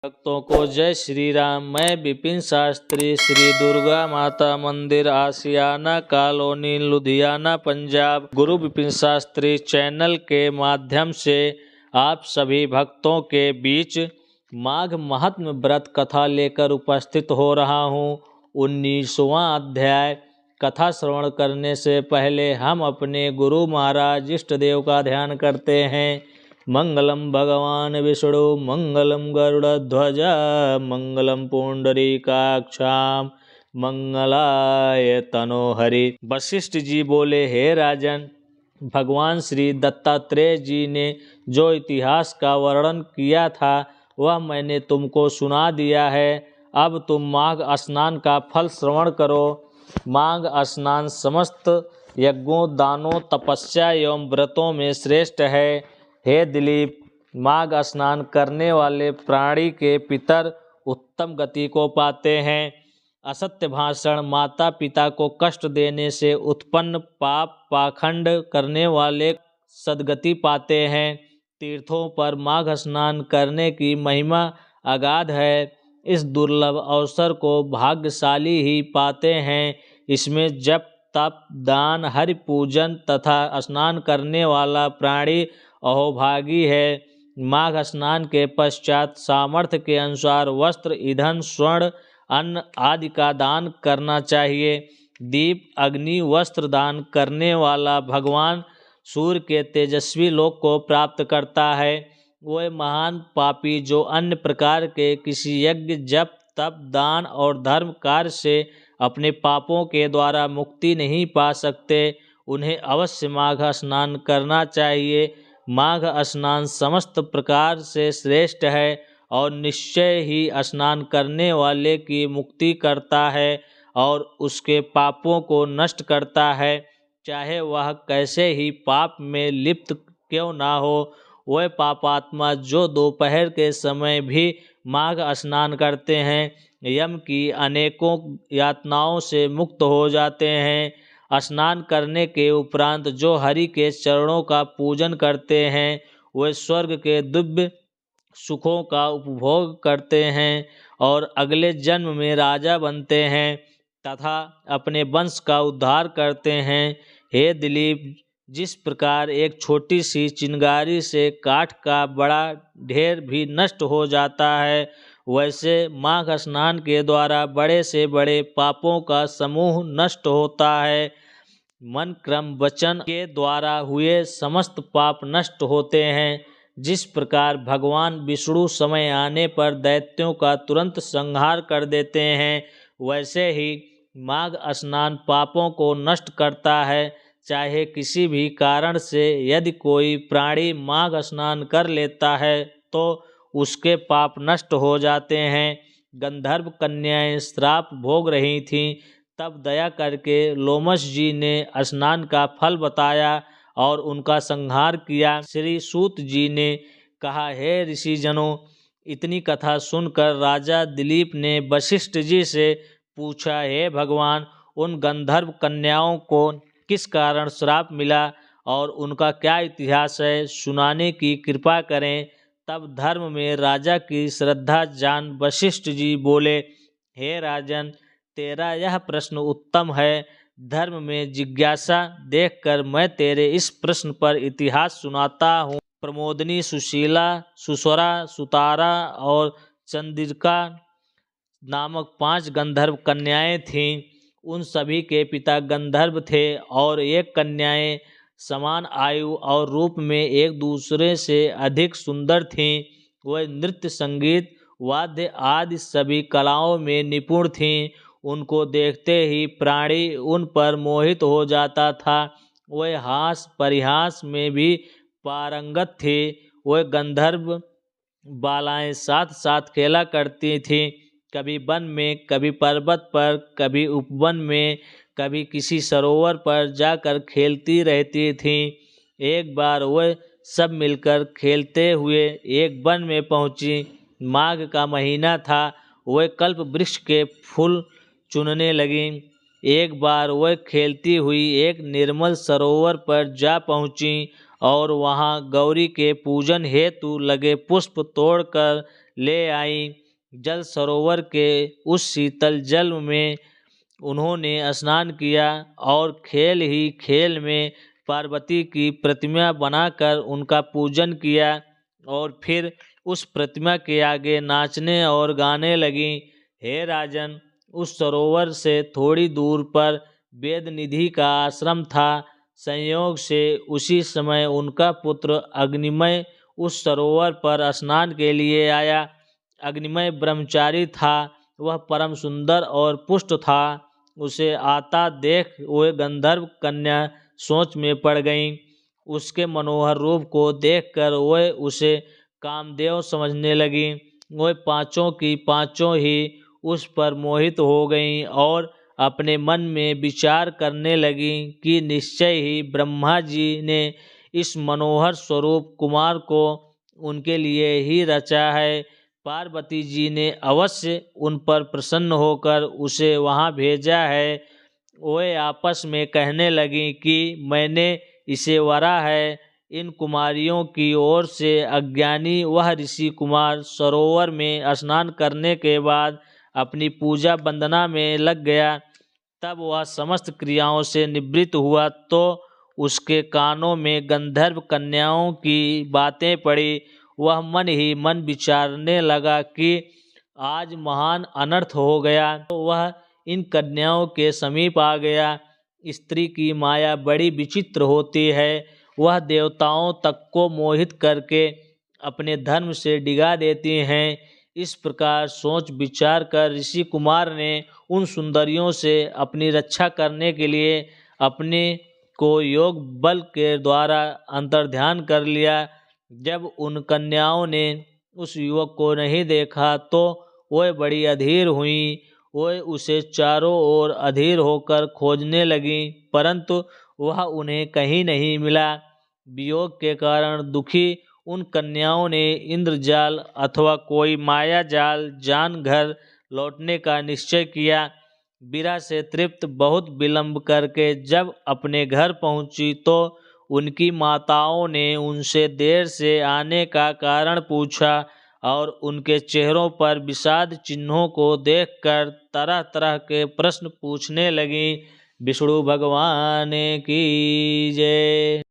भक्तों को जय श्री राम। मैं विपिन शास्त्री, श्री दुर्गा माता मंदिर, आशियाना कॉलोनी, लुधियाना, पंजाब। गुरु विपिन शास्त्री चैनल के माध्यम से आप सभी भक्तों के बीच माघ महात्म्य व्रत कथा लेकर उपस्थित हो रहा हूँ। 19वां अध्याय। कथा श्रवण करने से पहले हम अपने गुरु महाराज इष्ट देव का ध्यान करते हैं। मंगलम भगवान विष्णु मंगलम गरुड़ध्वज मंगलम पुंडरीकाक्षाम मंगलाय तनोहरि। वशिष्ठ जी बोले, हे राजन, भगवान श्री दत्तात्रेय जी ने जो इतिहास का वर्णन किया था वह मैंने तुमको सुना दिया है। अब तुम माघ स्नान का फल श्रवण करो। माघ स्नान समस्त यज्ञों, दानों, तपस्या एवं व्रतों में श्रेष्ठ है। हे दिलीप, माघ स्नान करने वाले प्राणी के पितर उत्तम गति को पाते हैं। असत्य भाषण, माता पिता को कष्ट देने से उत्पन्न पाप, पाखंड करने वाले सद्गति पाते हैं। तीर्थों पर माघ स्नान करने की महिमा अगाध है। इस दुर्लभ अवसर को भाग्यशाली ही पाते हैं। इसमें जप, तप, दान, हरि पूजन तथा स्नान करने वाला प्राणी अहोभागी है। माघ स्नान के पश्चात सामर्थ्य के अनुसार वस्त्र, ईंधन, स्वर्ण, अन्न आदि का दान करना चाहिए। दीप, अग्नि, वस्त्र दान करने वाला भगवान सूर्य के तेजस्वी लोक को प्राप्त करता है। वह महान पापी जो अन्य प्रकार के किसी यज्ञ, जप, तप, दान और धर्म कार्य से अपने पापों के द्वारा मुक्ति नहीं पा सकते, उन्हें अवश्य माघ स्नान करना चाहिए। माघ स्नान समस्त प्रकार से श्रेष्ठ है और निश्चय ही स्नान करने वाले की मुक्ति करता है और उसके पापों को नष्ट करता है, चाहे वह कैसे ही पाप में लिप्त क्यों ना हो। वह पापात्मा जो दोपहर के समय भी माघ स्नान करते हैं, यम की अनेकों यातनाओं से मुक्त हो जाते हैं। स्नान करने के उपरांत जो हरि के चरणों का पूजन करते हैं, वे स्वर्ग के दिव्य सुखों का उपभोग करते हैं और अगले जन्म में राजा बनते हैं तथा अपने वंश का उद्धार करते हैं। हे दिलीप, जिस प्रकार एक छोटी सी चिंगारी से काठ का बड़ा ढेर भी नष्ट हो जाता है, वैसे माघ स्नान के द्वारा बड़े से बड़े पापों का समूह नष्ट होता है। मन, क्रम, वचन के द्वारा हुए समस्त पाप नष्ट होते हैं। जिस प्रकार भगवान विष्णु समय आने पर दैत्यों का तुरंत संहार कर देते हैं, वैसे ही माघ स्नान पापों को नष्ट करता है। चाहे किसी भी कारण से यदि कोई प्राणी माघ स्नान कर लेता है तो उसके पाप नष्ट हो जाते हैं। गंधर्व कन्याएं श्राप भोग रही थीं, तब दया करके लोमश जी ने स्नान का फल बताया और उनका संहार किया। श्री सूत जी ने कहा, हे ऋषि जनों, इतनी कथा सुनकर राजा दिलीप ने वशिष्ठ जी से पूछा, हे भगवान, उन गंधर्व कन्याओं को किस कारण श्राप मिला और उनका क्या इतिहास है, सुनाने की कृपा करें। तब धर्म में राजा की श्रद्धा जान वशिष्ठ जी बोले, हे राजन, तेरा यह प्रश्न उत्तम है। धर्म में जिज्ञासा देखकर मैं तेरे इस प्रश्न पर इतिहास सुनाता हूँ। प्रमोदनी, सुशीला, सुस्वरा, सुतारा और चंद्रिका नामक 5 गंधर्व कन्याएं थीं। उन सभी के पिता गंधर्व थे और एक कन्याएं समान आयु और रूप में एक दूसरे से अधिक सुंदर थीं। वह नृत्य, संगीत, वाद्य आदि सभी कलाओं में निपुण थीं। उनको देखते ही प्राणी उन पर मोहित हो जाता था। वह हास परिहास में भी पारंगत थी। वह गंधर्व बालाएं साथ साथ खेला करती थीं, कभी वन में, कभी पर्वत पर, कभी उपवन में, कभी किसी सरोवर पर जाकर खेलती रहती थीं। एक बार वह सब मिलकर खेलते हुए एक वन में पहुंची। माघ का महीना था। वह कल्प वृक्ष के फूल चुनने लगी। एक बार वह खेलती हुई एक निर्मल सरोवर पर जा पहुंची और वहां गौरी के पूजन हेतु लगे पुष्प तोड़कर ले आईं। जल सरोवर के उस शीतल जल में उन्होंने स्नान किया और खेल ही खेल में पार्वती की प्रतिमा बनाकर उनका पूजन किया और फिर उस प्रतिमा के आगे नाचने और गाने लगीं। हे राजन, उस सरोवर से थोड़ी दूर पर वेद निधि का आश्रम था। संयोग से उसी समय उनका पुत्र अग्निमय उस सरोवर पर स्नान के लिए आया। अग्निमय ब्रह्मचारी था, वह परम सुंदर और पुष्ट था। उसे आता देख वे गंधर्व कन्या सोच में पड़ गईं। उसके मनोहर रूप को देखकर वे उसे कामदेव समझने लगीं। वे पांचों की पांचों ही उस पर मोहित हो गईं और अपने मन में विचार करने लगीं कि निश्चय ही ब्रह्मा जी ने इस मनोहर स्वरूप कुमार को उनके लिए ही रचा है। पार्वती जी ने अवश्य उन पर प्रसन्न होकर उसे वहां भेजा है। वे आपस में कहने लगी कि मैंने इसे वरा है। इन कुमारियों की ओर से अज्ञानी वह ऋषि कुमार सरोवर में स्नान करने के बाद अपनी पूजा वंदना में लग गया। तब वह समस्त क्रियाओं से निवृत्त हुआ तो उसके कानों में गंधर्व कन्याओं की बातें पड़ी। वह मन ही मन विचारने लगा कि आज महान अनर्थ हो गया। तो वह इन कन्याओं के समीप आ गया। स्त्री की माया बड़ी विचित्र होती है, वह देवताओं तक को मोहित करके अपने धर्म से डिगा देती हैं। इस प्रकार सोच विचार कर ऋषि कुमार ने उन सुंदरियों से अपनी रक्षा करने के लिए अपने को योग बल के द्वारा अंतर्ध्यान कर लिया। जब उन कन्याओं ने उस युवक को नहीं देखा तो वे बड़ी अधीर हुईं। वे उसे चारों ओर अधीर होकर खोजने लगीं, परंतु वह उन्हें कहीं नहीं मिला। वियोग के कारण दुखी उन कन्याओं ने इंद्रजाल अथवा कोई माया जाल जान घर लौटने का निश्चय किया। विरह से तृप्त बहुत विलंब करके जब अपने घर पहुंची तो उनकी माताओं ने उनसे देर से आने का कारण पूछा और उनके चेहरों पर विषाद चिन्हों को देखकर तरह तरह के प्रश्न पूछने लगीं। विष्णु भगवान की जय।